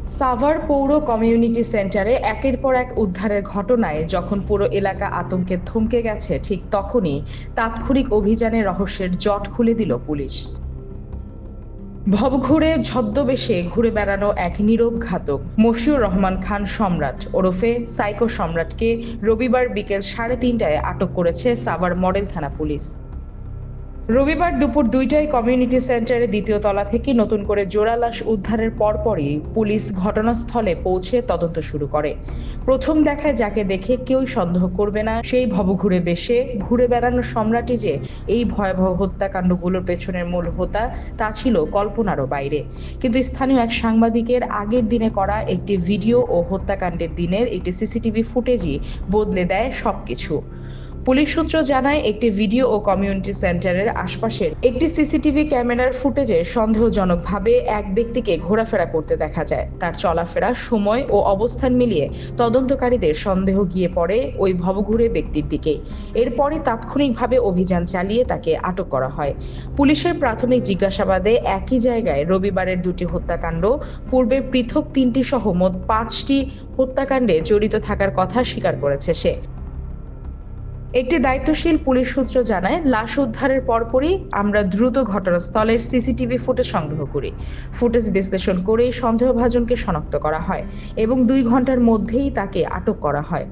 সাভার পৌর কমিউনিটি সেন্টারে একের পর এক উদ্ধারের ঘটনায় যখন পুরো এলাকা আতঙ্কে থমকে গেছে, ঠিক তখনই তাৎক্ষণিক অভিযানে রহস্যের জট খুলে দিল পুলিশ। ভবঘুরে ছদ্মবেশে ঘুরে বেড়ানো এক নীরব ঘাতক মশিউর রহমান খান সম্রাট ওরফে সাইকো সম্রাটকে রবিবার বিকেল 3:30টায় আটক করেছে সাভার মডেল থানা পুলিশ। রবিবার দুপুর 2টায় কমিউনিটি সেন্টারের দ্বিতীয় তলা থেকে নতুন করে জোড়া লাশ উদ্ধারের পরপরই পুলিশ ঘটনাস্থলে পৌঁছে তদন্ত শুরু করে। প্রথম দেখায় যাকে দেখে কেউই সন্দেহ করবে না সেই ভবঘুরে বেশে ঘুরে বেড়ানো সম্রাটই যে এই ভয়াবহ হত্যাকাণ্ডগুলোর পেছনের মূল হোতা, তা ছিল কল্পনারও বাইরে। কিন্তু স্থানীয় এক সাংবাদিকের আগের দিনে করা একটি ভিডিও ও হত্যাকাণ্ডের দিনের একটি সিসিটিভি ফুটেজই বদলে দেয় সবকিছু। পুলিশ সূত্র জানায়, একটি ভিডিও ও কমিউনিটি সেন্টারের আশপাশের একটি সিসিটিভি ক্যামেরার ফুটেজে সন্দেহজনকভাবে এক ব্যক্তিকে ঘোরাফেরা করতে দেখা যায়। তার চলাফেরা, সময় ও অবস্থান মিলিয়ে তদন্তকারীদের সন্দেহ গিয়ে পড়ে ওই ভবঘুরে ব্যক্তির দিকেই। এরপরই তাৎক্ষণিকভাবে অভিযান চালিয়ে তাকে আটক করা হয়। পুলিশের প্রাথমিক জিজ্ঞাসাবাদে একই জায়গায় রবিবারের 2টি হত্যাকাণ্ড, পূর্বে পৃথক 3টি সহ মোট 5টি হত্যাকাণ্ডে জড়িত থাকার কথা স্বীকার করেছে সে। একটি দায়িত্বশীল পুলিশ সূত্র জানায়, লাশ উদ্ধারের পরপরই আমরা দ্রুত ঘটনাস্থলের সিসিটিভি ফুটেজ সংগ্রহ করি। ফুটেজ বিশ্লেষণ করে সন্দেহভাজনকে শনাক্ত করা হয় এবং 2 ঘন্টার মধ্যেই তাকে আটক করা হয়।